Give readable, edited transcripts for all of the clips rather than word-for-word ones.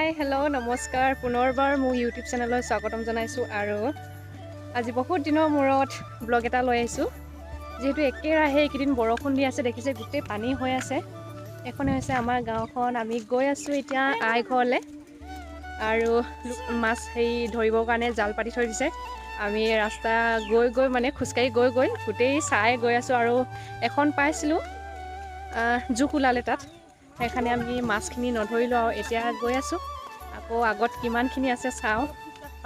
Hi hello' নমস্কাৰ পুনৰবাৰ মোৰ ইউটিউব চেনেললৈ স্বাগতম জনাইছোঁ আৰু আজি বহুত দিনৰ মূৰত ব্লগ এটা লৈ আহিছোঁ যিহেতু একেৰাহে এইকেইদিন বৰষুণ দি আছে দেখিছে গোটেই পানী হৈ আছে এখনে হৈছে আমাৰ গাঁওখন আমি গৈ আছোঁ এতিয়া আই ঘৰলৈ আৰু মাছ ধৰিবৰ কাৰণে জাল পাতি থৈ দিছে আমি ৰাস্তা গৈ মানে খোজকাঢ়ি গৈ গোটেই চাই গৈ আছোঁ আৰু এখন পাইছিলোঁ জোক ওলালে তাত সেইকাৰণে আমি মাছখিনি নধৰিলোঁ আৰু এতিয়া গৈ আছোঁ আকৌ আগত কিমানখিনি আছে চাওঁ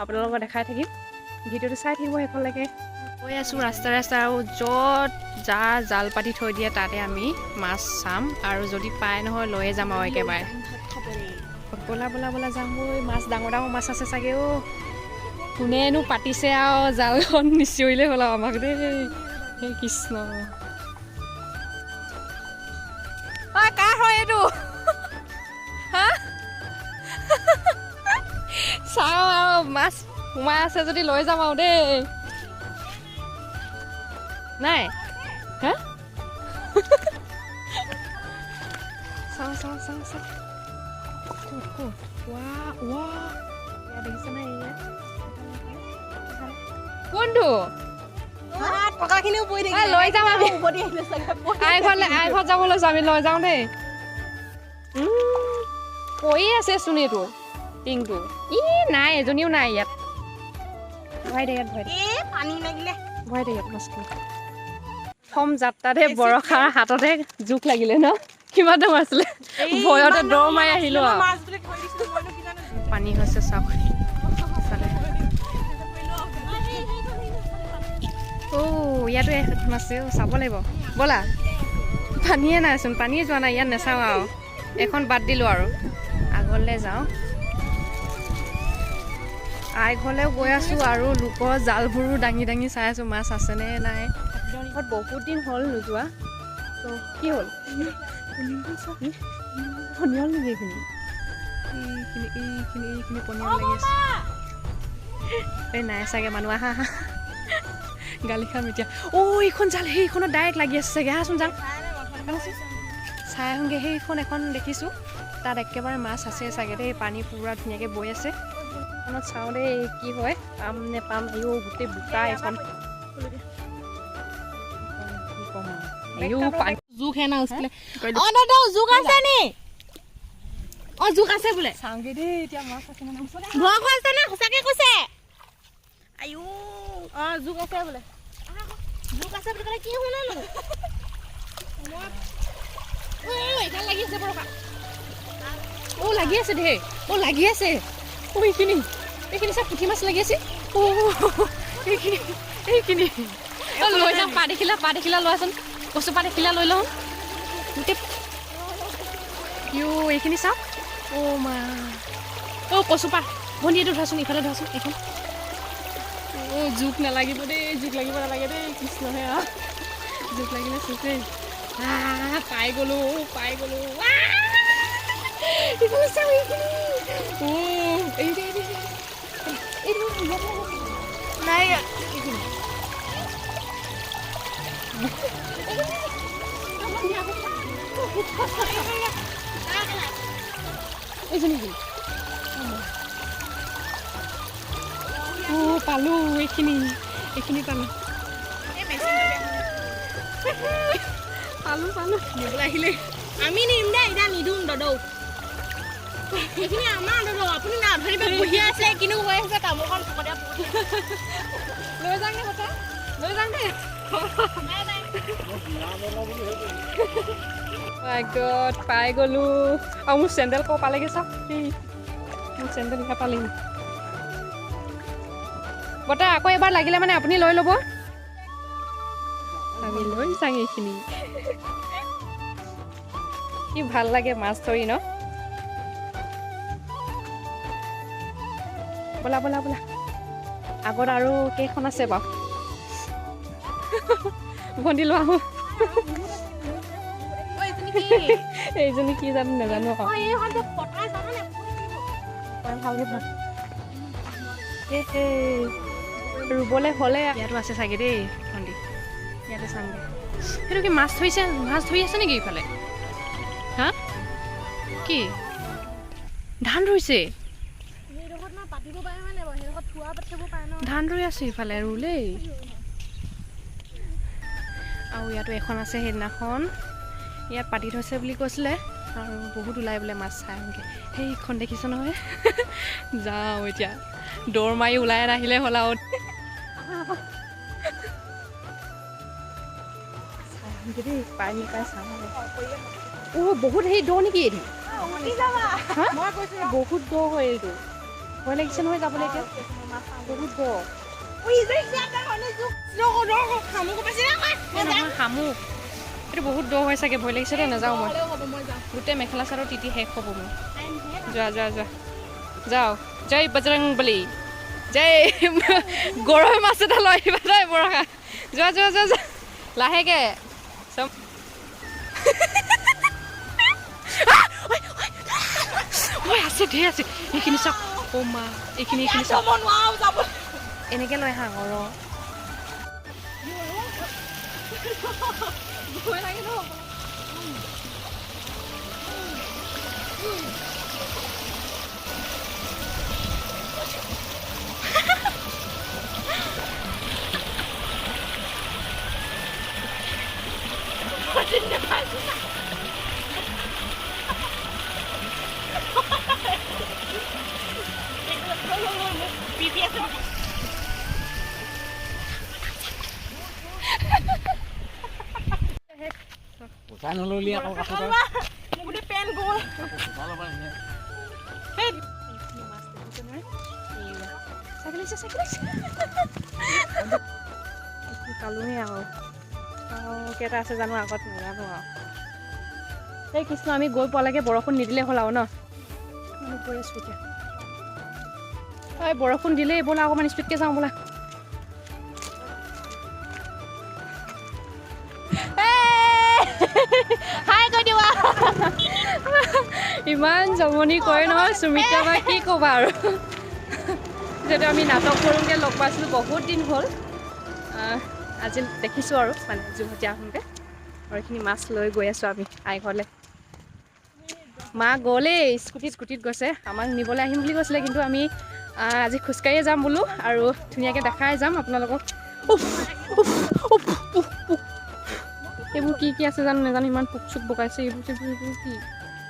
আপোনালোকক দেখাই থাকিম ভিডিঅ'টো চাই থাকিব সেইফালেকে গৈ আছোঁ ৰাস্তা আৰু য'ত জাল পাতি থৈ দিয়ে তাতে আমি মাছ চাম আৰু যদি পাই নহয় লৈয়ে যাম আৰু একেবাৰে বলা যাম বৈ মাছ ডাঙৰ মাছ আছে চাগে কোনেনো পাতিছে আৰু জালখন নিচিঞৰিলেই হ'ল আৰু আমাক দেই সেই কৃষ্ণ কাৰ হয় এইটো হা চাওঁ আৰু মাছ সোমাই আছে যদি লৈ যাম আৰু দেই নাই হা চাওঁ দেখিছে নাই কোনটো লৈ যাম আমি আই ঘৰত যাব লৈছোঁ আমি লৈ যাওঁ দেই পৰি আছে চোন এইটো টিংটো নাই এজনীও নাই ইয়াত ভয় দে ইয়াত মাছখিনি প্ৰথম যাত্ৰাতে বৰষাৰ হাততে জোক লাগিলে ন কিমান দাম আছিলে ভয়তে দৌৰ মাৰি আহিলোঁ আৰু পানী হৈছে চাওক ইয়াতো এখন আছে চাব লাগিব ব'লা পানীয়ে নাইচোন পানীয়ে যোৱা নাই ইয়াত নাচাওঁ আৰু এখন বাদ দিলোঁ আৰু আগলৈ যাওঁ আই ঘৰলৈও গৈ আছোঁ আৰু লোকৰ জালবোৰো দাঙি চাই আছোঁ মাছ আছেনে নাই বহুত দিন হ'ল নোযোৱা ত' কি হ'ল পনিয়ল নেকি এইখিনি পনিয়ল লাগি আছে এই নাই চাগে মানুহ আহা গালি খাম এতিয়া এইখন জাল সেইখনত ডাইৰেক্ট লাগি আছে চাগে আহাচোন জাল চাই আহোঁগৈ সেইখন এখন দেখিছোঁ তাত একেবাৰে মাছ আছে চাগে দেই পানী পূৰা ধুনীয়াকৈ বৈ আছে সেইখনত চাওঁ দেই কি হয় পাম নেপাম গোটেই বোকা এখন জোক হে না জোক আছে নি জোক আছে বোলে চাওঁগৈ দেই এতিয়া মাছ আছে নে ভয় আছে নে সঁচাকে কৈছে জোক আছে বোলে জোক আছে বুলি ক'লে কি শুনানো এইডাল লাগি আছে বৰষা লাগি আছে দেই লাগি আছে এইখিনি চা পুঠি মাছ লাগি আছে এইখিনি লৈ যাম পা দেখিলা লোৱাচোন কচু পা দেখিলা লৈ লওঁ গোটেই এইখিনি চাওক মা কচু পা ভণ্টি এইটো ধৰাচোন ইফালে ধৰাচোন এইখন জোক নালাগিব দেই জোক লাগিব নালাগে দেই কৃষ্ণহে আৰু জোক লাগিলে চোক দেই পাই গ'লোঁ নাই পালোঁ এইখিনি পালোঁ নিবলৈ আহিলে আমি নিম দে এতিয়া নিদিওঁ দদৌ এইখিনি আমাৰ দদৌ আপুনি নাধৰিব বহি আছে কিন্তু হৈ আছে তামোলখন লৈ যাওঁগে কথা লৈ যাওঁগে পাই গ'লোঁ আৰু মোৰ চেণ্ডেল ক'ৰ পালেগৈ চাওক মোৰ চেণ্ডেল নিশা পালেহি বৰ্তা আকৌ এবাৰ লাগিলে মানে আপুনি লৈ ল'ব আমি লৈ যাওঁ এইখিনি কি ভাল লাগে মাছ ধৰি ন ব'লা আগত আৰু কেইখন আছে বাৰু ভণ্টি লোৱা আহোঁ এইজনী কি জানো নাজানো ৰুবলৈ হ'লে ইয়াতো আছে চাগে দেই ভণ্টি ইয়াতে চামগৈ সেইটো কি মাছ ধৰি আছে নেকি ইফালে হা কি ধান ৰুইছে সেইডোখৰত না পাতিব পাৰে মানে বাৰু সেইডোখৰত থোৱা পাতিব পাৰে ন ধান ৰুই আছে ইফালে ৰুলেই আৰু ইয়াতো এখন আছে সেইদিনাখন ইয়াত পাতি থৈছে বুলি কৈছিলে আৰু বহুত ওলাই বোলে মাছ চাই এনেকৈ সেইখন দেখিছ নহয় যাওঁ এতিয়া দৌৰ মাৰি ওলাই নাহিলে হ'ল আৰু যদি পানী পাই চাওঁ বহুত হেৰি দ নেকি এইটো বহুত দ হয় এইটো ভয় লাগিছে নহয় যাবলৈ এতিয়া বহুত দ শামুক এইটো বহুত দ হয় চাগে ভয় লাগিছে দে নাযাওঁ মই গোটেই মেখেলা চাদৰ তিতি শেষ হ'ব মোৰ যোৱা যোৱা যোৱা যাওঁ জয় বজৰং বলী জয় গৰৈ মাছ এটা লৈ আহিবা দেই বৰষা যোৱা যোৱা যোৱা যোৱা লাহেকৈ চব আছে ধেৰ আছে এইখিনি চাওক অ' মা এইখিনি চাওক এনেকৈ লৈ আহা ৰ Usahain lo lihat kalau kasih tahu. গোটেই পেন গ'ল Kalau apa ini? কালুঙে আৰু কেইটা আছে জানো আগত নাজানো আৰু এই কৃষ্ণ আমি গৈ পোৱালৈকে বৰষুণ নিদিলে হ'ল আৰু ন আমি গৈ আছোঁ এতিয়া বৰষুণ দিলেই ব'লা অকণমান স্পীডকৈ যাওঁ ব'লা ইমান জমনি কৰে নহয় সুমিত্ৰা বা কি ক'বা আৰু যিহেতু আমি নাটক কৰোঁতে লগ পাইছিলোঁ বহুত দিন হ'ল আজি দেখিছোঁ আৰু মানে যুৱতী আহোঁতে আৰু এইখিনি মাছ লৈ গৈ আছোঁ আমি আই ঘৰলৈ মা গ'লেই স্কুটিত গৈছে আমাক নিবলৈ আহিম বুলি কৈছিলে কিন্তু আমি আজি খোজকাঢ়িয়ে যাম বোলো আৰু ধুনীয়াকৈ দেখাই যাম আপোনালোকক এইবোৰ কি আছে জানো নাজানো ইমান পোক চোক বগাইছে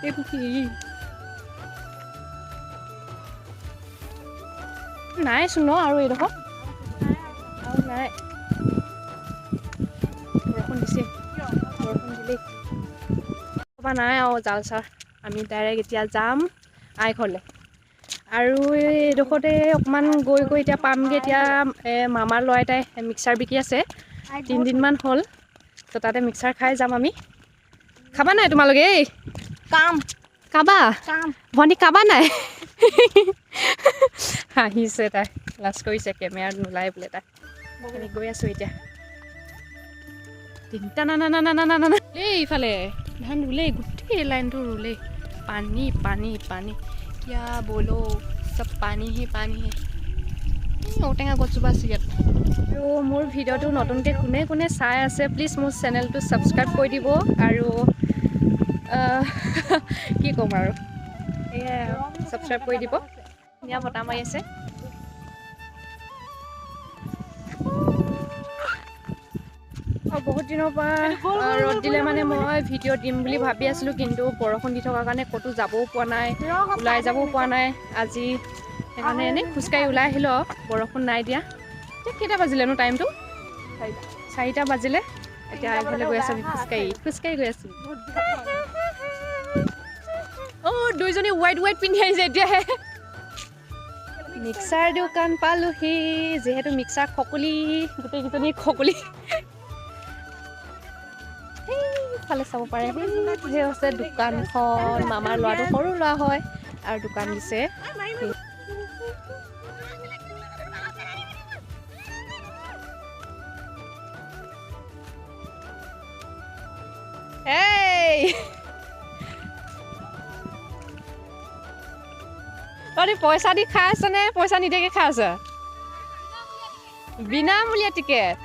এইবোৰ কি নাইচোন ন আৰু এইডোখৰ আৰু নাই বৰষুণ দিছে বৰষুণ দিলেই ক'বা নাই আৰু জাল চাৰ আমি ডাইৰেক্ট এতিয়া যাম আই ঘৰলৈ আৰু এইডোখৰতে অকণমান গৈ এতিয়া পামগৈ এতিয়া মামাৰ ল'ৰা এটাই মিক্সাৰ বিকি আছে 3 দিনমান হ'ল তো তাতে মিক্সাৰ খাই যাম আমি খাবা নাই তোমালোকে এই কাবা ভণ্টি কাবা নাই হাঁহিছে তাই লাজ কৰিছে কেমেৰাত নোলাই বোলে তাই আমি গৈ আছোঁ এতিয়া তিনিটা না ইফালে ধান ৰুলেই গোটেই লাইনটো ৰুলেই পানী পানী পানী কিয়া বলো চব পানীহে ঔটেঙা গছজোপা আছে ইয়াত আৰু মোৰ ভিডিঅ'টো নতুনকৈ কোনে চাই আছে প্লিজ মোৰ চেনেলটো ছাবস্ক্ৰাইব কৰি দিব আৰু কি ক'ম আৰু এয়া ছাবস্ক্ৰাইব কৰি দিব ধুনীয়া বতাহ মাৰি আছে আৰু বহুত দিনৰ পৰা ৰ'দ দিলে মানে মই ভিডিঅ' দিম বুলি ভাবি আছিলোঁ কিন্তু বৰষুণ দি থকাৰ কাৰণে ক'তো যাবও পোৱা নাই ওলাই যাবও পোৱা নাই আজি সেইকাৰণে এনেই খোজকাঢ়ি ওলাই আহিলোঁ আৰু বৰষুণ নাই দিয়া এতিয়া কেইটা বাজিলেনো টাইমটো 4টা বাজিলে এতিয়া এইফালে গৈ আছোঁ আমি খোজকাঢ়ি গৈ আছোঁ অ' দুইজনী হোৱাইট পিন্ধি আহিছে এতিয়াহে মিক্সাৰ দোকান পালোহি যিহেতু মিক্সাৰ খকলি গোটেইকেইজনী খকলি ফালে চাব পাৰে সেই হৈছে দোকানখন মামাৰ ল'ৰাটো সৰু ল'ৰা হয় আৰু দোকান দিছে তহঁতি পইচা দি খাই আছ নে পইচা নিদিয়াকৈ খাই আছ বিনামূলীয়া টিকেট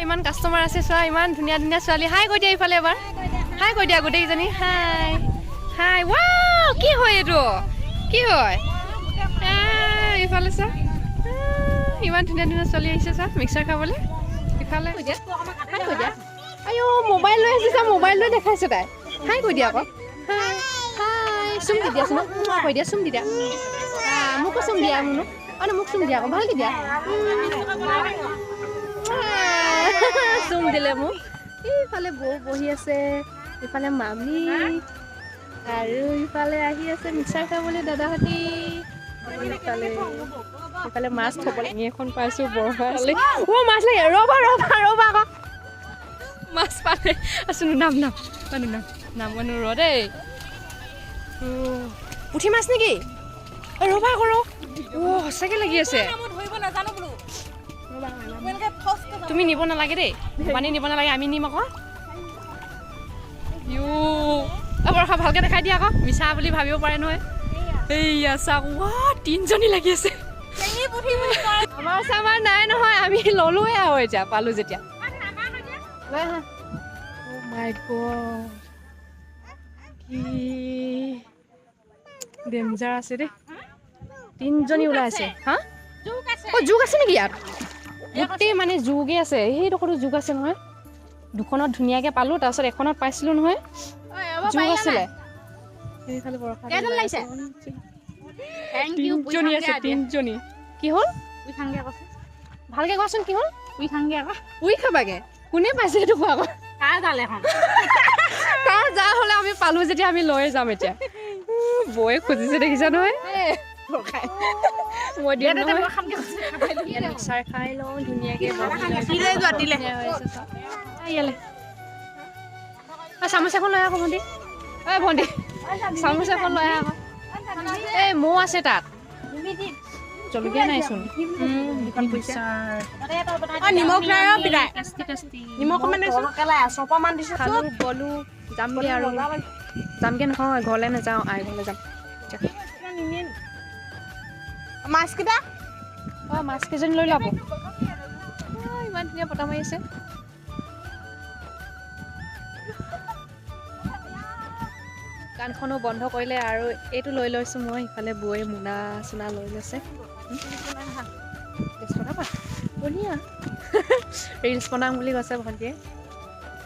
ইমান কাষ্টমাৰ আছে চোৱা ইমান ধুনীয়া ছোৱালী হাই কৈ দিয়া ইফালে এবাৰ হাই কৈ দিয়া গোটেইকেইজনী হাই হাই ৱাও কি হয় এইটো কি হয় ইফালে চা ইমান ধুনীয়া ধুনীয়া চলি আহিছে চা মিক্সাৰ খাবলৈ ইফালে কৈ দিয়া হাই কৈ দিয়া আইঅ মোবাইল লৈ আহিছে চা মোবাইল লৈ দেখাইছে তাই হাই কৈ দিয়া আকৌ হাই হাই চুম দি দিয়াচোন কৈ দিয়া চুম দি দিয়া মোকো চুম দিয়া মুনু মোক চুম দিয়া আকৌ ভাল দি দিয়া চুম দিলে মোক ইফালে বৌ বহি আছে ইফালে মামী আৰু ইফালে আহি আছে মিক্সাৰ খাবলৈ দাদাহঁতি ইফালে মাছ থ'বলৈ এখন পাইছোঁ বৰমাছলৈ মাছ লাগে ৰ'বা ৰ'বা ৰ'বা আকৌ মাছ পালে আছোঁ নাম নাম মানুহ নাম নাম মানুহ ৰ দেই পুঠি মাছ নেকি ৰ'বা আকৌ সঁচাকৈ লাগি আছে তুমি নিব নালাগে দেই পানী নিব নালাগে আমি নিম আকৌ বৰষা ভালকৈ দেখাই দিয়া আকৌ মিছা বুলি ভাবিব পাৰে নহয় এইয়া চাওক তিনিজনী লাগি আছে আমাৰ চামাৰ নাই নহয় আমি ল'লোৱে আৰু এতিয়া পালোঁ যেতিয়া কি ডেঞ্জাৰ আছে দেই তিনিজনী ওলাই আছে হা জোক আছে নেকি ইয়াত গোটেই মানে জোকে আছে সেইডোখৰতো জোক আছে নহয় দুখনত ধুনীয়াকৈ পালোঁ তাৰপিছত এখনত পাইছিলোঁ নহয় জোক আছিলে তিনিজনী আছে তিনিজনী কি হ'ল ভালকৈ কোৱাচোন কি হ'ল উই খাবাগে কোনে পাইছে সেইটো কোৱা আকৌ কাৰ যা হ'লে আমি পালোঁ যেতিয়া আমি লৈয়ে যাম এতিয়া বৌয়ে খুজিছে দেখিছা নহয় মই দিয়া নহয় মিক্সাৰ খাই লওঁ ধুনীয়াকৈ চামুচ এখন লৈ আকৌ ভণ্টি ভণ্টি চামুচ এখন লৈ আকৌ এই মৌ আছে তাত জলকীয়া নাইচোন খালোঁ গ'লোঁ যামগৈ আৰু যামগৈ নহয় ঘৰলৈ নাযাওঁ আই ঘৰলৈ যাম মাছকেইটা মাছ কেইজনী লৈ ল'ব ইমান ধুনীয়া পতা মাৰি আছে কাণখনো বন্ধ কৰিলে আৰু এইটো লৈ লৈছোঁ মই ইফালে বৌয়ে মোনা চোনা লৈ লৈছে ধুনীয়া ৰিলচ বনাম বুলি কৈছে ভণ্টিয়ে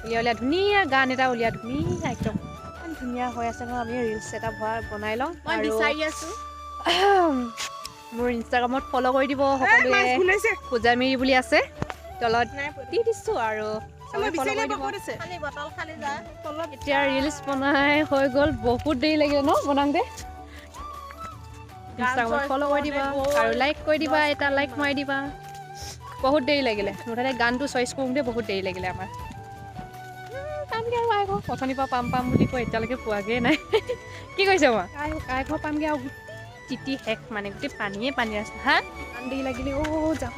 উলিয়াই ধুনীয়া গান এটা উলিয়াই ধুনীয়া একদম ইমান ধুনীয়া হৈ আছে নহয় আমি ৰিলচ এটা বনাই লওঁ আৰু মোৰ ইনষ্টাগ্ৰামত ফ'ল' কৰি দিব সকলোৱে পূজামিৰি বুলি আছে তলত দি দিছোঁ আৰু এতিয়া ৰিলচ বনাই হৈ গ'ল বহুত দেৰি লাগিলে ন বনাওঁতে ইনষ্টাগ্ৰামত ফ'ল' কৰি দিবা আৰু লাইক কৰি দিবা এটা লাইক মাৰি দিবা বহুত দেৰি লাগিলে মুঠতে গানটো চইচ কৰোঁতে বহুত দেৰি লাগিলে আমাৰ পামগৈ আৰু আই ঘৰ অথনিৰ পৰা পাম বুলি কৈ এতিয়ালৈকে পোৱাগৈ নাই কি কৈছে মই আই ঘৰ পামগৈ আৰু চিটি শেষ মানে গোটেই পানীয়ে পানী আছে হা ইমান দেৰি লাগিলে যাওঁ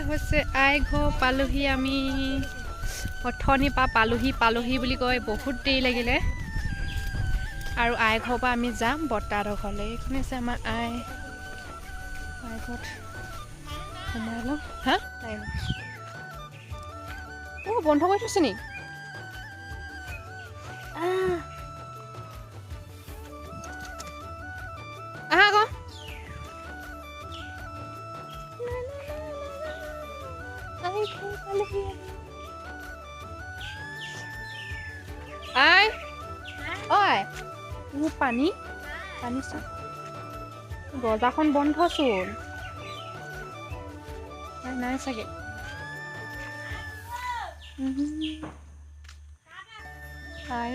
হৈছে আই ঘৰ পালোহি আমি অথনিৰ পৰা পালোহি বুলি কয় বহুত দেৰি লাগিলে আৰু আই ঘৰৰ পৰা আমি যাম বৰ্তাহঁতৰ ঘৰলৈ এইখিনি আছে আমাৰ আই ঘৰত সোমাই লওঁ হা বন্ধ কৰি থৈছে নি আহা আকৌ আই পানী চোন দৰ্জাখন বন্ধচোন নাই চাগে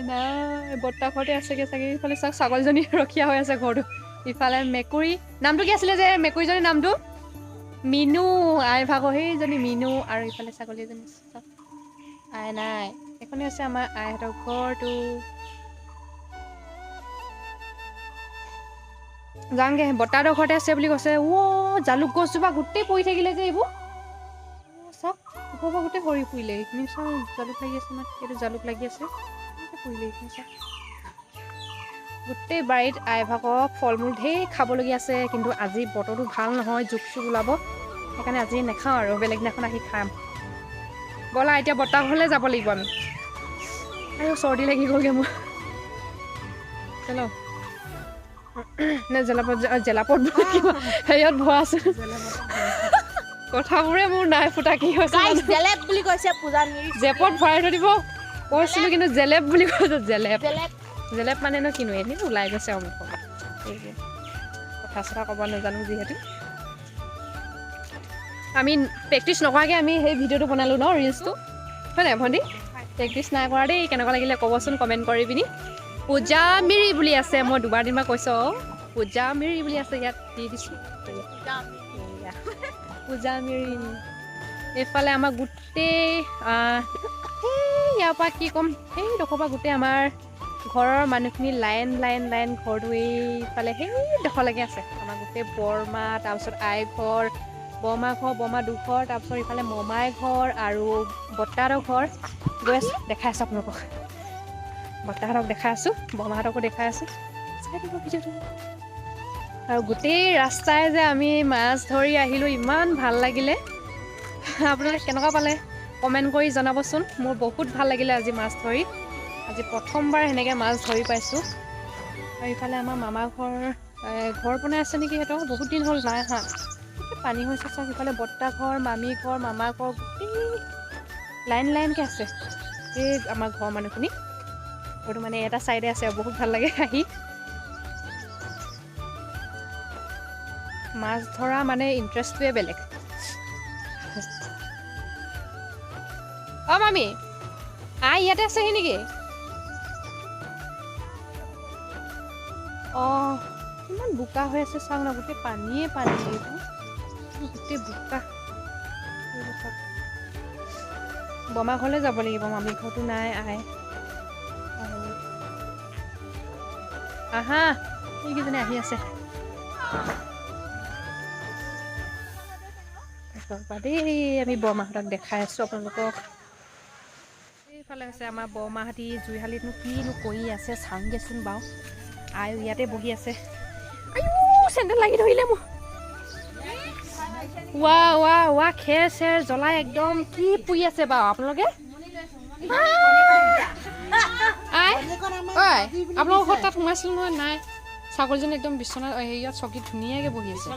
নাই বৰ্তা ঘৰতে আছেগে চাগে ইফালে চাওক ছাগলীজনী ৰখীয়া হৈ আছে ঘৰটো ইফালে মেকুৰী নামটো কি আছিলে যে মেকুৰীজনীৰ নামটো মিনু আই ভাগৰ সেইজনী মিনু আৰু ইফালে ছাগলী এজনী আই নাই এইখনে হৈছে আমাৰ আইহঁতৰ ঘৰটো যাওঁগে বৰ্তাহঁতৰ ঘৰতে আছে বুলি কৈছে জালুক গছজোপা গোটেই পৰি থাকিলে যে এইবোৰ চাওক ওপৰৰ পৰা গোটেই সৰি পৰিলে এইখিনি চাওক জালুক লাগি আছে মানে এইটো জালুক লাগি আছে পৰিলে এইখিনি চাওক গোটেই বাৰীত আইভাগৰ ফল মূল ঢেৰ খাবলগীয়া আছে কিন্তু আজি বতৰটো ভাল নহয় জোক চোক ওলাব সেইকাৰণে আজি নাখাওঁ আৰু বেলেগ দিনাখন আহি খাম ব'লা এতিয়া বৰ্তা ঘৰলৈ যাব লাগিব আমি আৰু চৰ্দি লাগি গ'লগৈ মোৰ চলো নে জেলাপত হেৰিয়ত ভৰা আছে কথাবোৰে মোৰ নাই ফুটা কি হৈছে জেলেপ বুলি কৈছে পূজানীৰ জেপত ভৰাই থৈ দিব কৈছিলোঁ কিন্তু জেলেপ বুলি কৈছোঁ জেলেপ মানেনো কিনো এনেই ওলাই গৈছে অমুক কথা চথা ক'ব নাজানো যিহেতু আমি প্ৰেক্টিচ নকৰাকৈ আমি সেই ভিডিঅ'টো বনালোঁ ন ৰিলচটো হয় নাই ভণ্টি প্ৰেক্টিচ নাই কৰা দেই কেনেকুৱা লাগিলে ক'বচোন কমেণ্ট কৰি পিনি পূজা মিৰি বুলি আছে মই দুবাৰ দিনমান কৈছোঁ পূজা মিৰি বুলি আছে ইয়াত দি দিছোঁ পূজা মিৰি এইফালে আমাৰ গোটেই ইয়াৰ পৰা কি ক'ম সেইডোখৰ পৰা গোটেই আমাৰ ঘৰৰ মানুহখিনি লাইন ঘৰটো এইফালে সেইডোখৰলৈকে আছে আমাৰ গোটেই বৰমা তাৰপিছত আই ঘৰ বৰমা ঘৰ বৰমা দুঘৰ তাৰপিছত ইফালে মমাই ঘৰ আৰু বৰ্তাহঁতৰ ঘৰ গৈ আছোঁ দেখাই আছোঁ আপোনালোকক বৰ্তাহঁতক দেখাই আছোঁ বৰমাহঁতকো দেখাই আছোঁ চাই দিব ভিডিঅ'টো আৰু গোটেই ৰাস্তাই যে আমি মাছ ধৰি আহিলোঁ ইমান ভাল লাগিলে আপোনালোকে কেনেকুৱা পালে কমেণ্ট কৰি জনাবচোন মোৰ বহুত ভাল লাগিলে আজি মাছ ধৰি আজি প্ৰথমবাৰ সেনেকৈ মাছ ধৰি পাইছোঁ আৰু ইফালে আমাৰ মামাৰ ঘৰ বনাই আছে নেকি সিহঁতৰ বহুত দিন হ'ল নাই হা পানী হৈছে চব ইফালে বৰ্তা ঘৰ মামী ঘৰ মামা ঘৰ গোটেই লাইনকৈ আছে এই আমাৰ ঘৰৰ মানুহখিনি হয়তো মানে এটা ছাইডে আছে বহুত ভাল লাগে আহি মাছ ধৰা মানে ইণ্টাৰেষ্টটোৱে বেলেগ মামী ইয়াতে আছেহি নেকি ইমান বোকা হৈ আছে চাওক না গোটেই পানীয়ে পানী এইবোৰ গোটেই বোকা বমা ঘৰলৈ যাব লাগিব মামী ঘৰতো নাই আহা এইকেইজনী আহি আছে দেই আমি বৰমাহঁতক দেখাই আছোঁ আপোনালোকক এইফালে হৈছে আমাৰ বৰমাহঁতি জুইশালীতনো কিনো কৰি আছে চাওঁগেচোন বাৰু ইয়াতে বহি আছে চেণ্ডেল লাগি ধৰিলে মোৰ ৱা খেৰ জ্বলাই একদম কি পুৰি আছে বাৰু আপোনালোকে আপোনালোকৰ ঘৰত তাত সোমাইছিলোঁ নহয় নাই ছাগলীজনী একদম বিচনাত হেৰিয়ত চকীত ধুনীয়াকৈ বহি আছে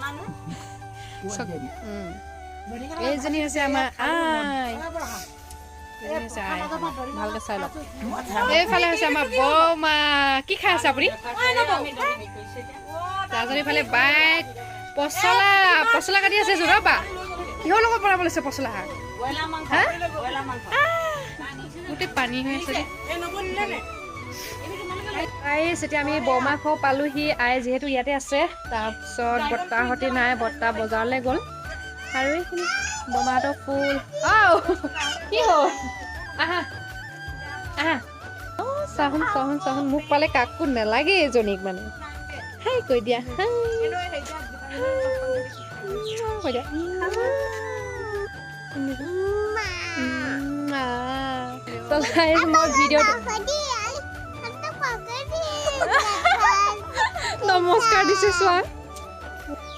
এইজনী হৈছে আমাৰ ভালকৈ চাই লওক এইফালে হৈছে আমাৰ বৰমা কি খাই আছে আপুনি তাৰজনী ইফালে বাইক পচলা কাটি আছে ৰ'বা কিহৰ লগত বনাব লৈছে পচলা শাক গোটেই পানী হৈ আছে যেতিয়া আমি বৰমা ঘৰ পালোহি যিহেতু ইয়াতে আছে তাৰপিছত বৰ্তাহঁতে নাই বৰ্তা বজাৰলৈ গ'ল আৰু এইখিনি বৰমাহঁতৰ ফুল কি হ'ল আহা চাহোন মোক পালে কাকো নালাগে এজনীক মানে কৈ দিয়া নমস্কাৰ দিছে চোৱা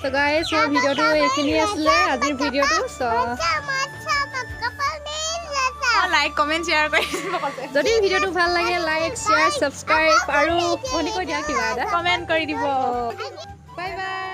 So guys, my video to ekini asle ajir video to so like comment share kori jodi video to bhal lage like share subscribe aru koni koi dia kiba ada comment kori dibo bye bye